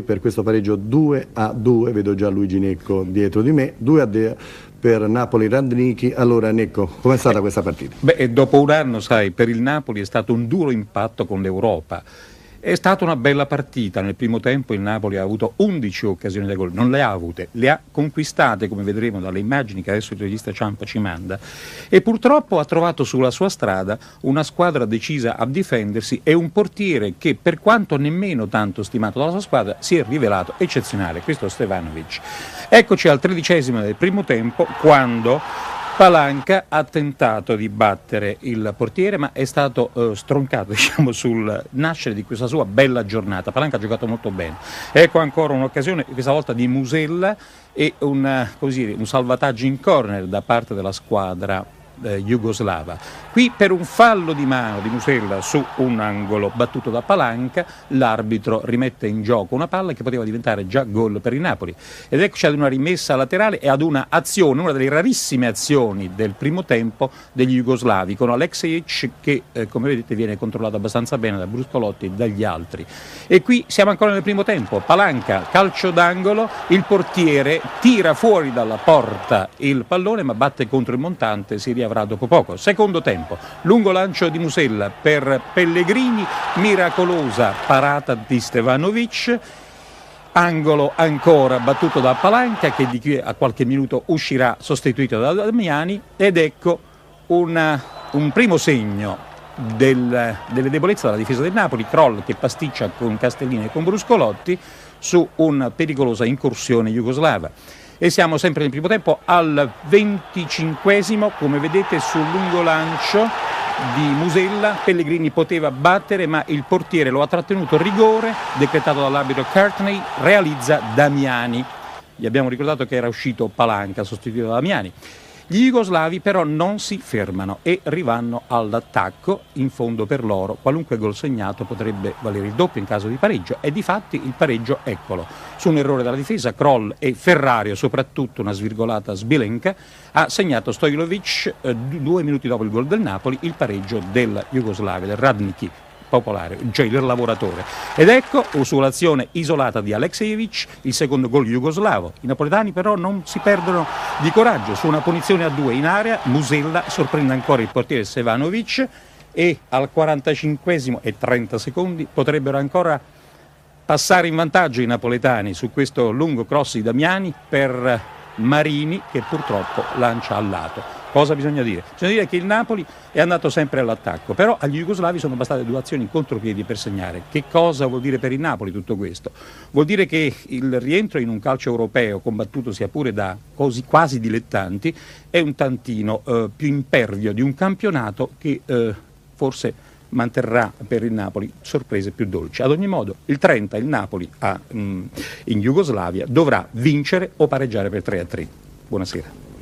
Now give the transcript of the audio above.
Per questo pareggio 2-2, vedo già Luigi Necco dietro di me, 2-2 per Napoli-Radnički. Allora Necco, com'è stata questa partita? Beh, dopo un anno, sai, per il Napoli è stato un duro impatto con l'Europa. È stata una bella partita. Nel primo tempo il Napoli ha avuto 11 occasioni da gol, non le ha avute, le ha conquistate, come vedremo dalle immagini che adesso il regista Ciampa ci manda, e purtroppo ha trovato sulla sua strada una squadra decisa a difendersi e un portiere che, per quanto nemmeno tanto stimato dalla sua squadra, si è rivelato eccezionale, questo Stevanovic. Eccoci al 13° del primo tempo, quando Palanca ha tentato di battere il portiere, ma è stato stroncato, diciamo, sul nascere di questa sua bella giornata. Palanca ha giocato molto bene. Ecco ancora un'occasione, questa volta di Musella, e un salvataggio in corner da parte della squadra jugoslava. Qui per un fallo di mano di Musella su un angolo battuto da Palanca, l'arbitro rimette in gioco una palla che poteva diventare già gol per il Napoli. Ed eccoci ad una rimessa laterale e ad una azione, una delle rarissime azioni del primo tempo degli jugoslavi, con Aleksejic che come vedete viene controllato abbastanza bene da Bruscolotti e dagli altri. E qui siamo ancora nel primo tempo. Palanca, calcio d'angolo, il portiere tira fuori dalla porta il pallone ma batte contro il montante, si riavrà dopo poco. Secondo tempo, lungo lancio di Musella per Pellegrini, miracolosa parata di Stevanovic, angolo ancora battuto da Palanca che di qui a qualche minuto uscirà sostituito da Damiani, ed ecco un primo segno delle debolezze della difesa del Napoli. Kroll che pasticcia con Castellini e con Bruscolotti su una pericolosa incursione jugoslava. E siamo sempre nel primo tempo al 25°, come vedete sul lungo lancio di Musella Pellegrini poteva battere ma il portiere lo ha trattenuto, rigore decretato dall'arbitro Courtney, realizza Damiani. Gli abbiamo ricordato che era uscito Palanca sostituito da Damiani. Gli jugoslavi però non si fermano e rivanno all'attacco. In fondo per loro qualunque gol segnato potrebbe valere il doppio in caso di pareggio, e difatti il pareggio eccolo. Su un errore della difesa, Kroll e Ferrario, soprattutto una svirgolata Sbilenka, ha segnato Stojlovic 2 minuti dopo il gol del Napoli, il pareggio del Jugoslavia, del Radnički popolare, cioè del lavoratore. Ed ecco, su l'azione isolata di Aleksejic, il secondo gol jugoslavo. I napoletani però non si perdono di coraggio. Su una punizione a 2 in area, Musella sorprende ancora il portiere Stevanovic, e al 45° e 30 secondi potrebbero ancora passare in vantaggio i napoletani su questo lungo cross di Damiani per Marini, che purtroppo lancia al lato. Cosa bisogna dire? Bisogna dire che il Napoli è andato sempre all'attacco, però agli jugoslavi sono bastate 2 azioni in contropiedi per segnare. Che cosa vuol dire per il Napoli tutto questo? Vuol dire che il rientro in un calcio europeo, combattuto sia pure da quasi dilettanti, è un tantino più impervio di un campionato che forse manterrà per il Napoli sorprese più dolci. Ad ogni modo, il 30 il Napoli in Jugoslavia dovrà vincere o pareggiare per 3-3. Buonasera.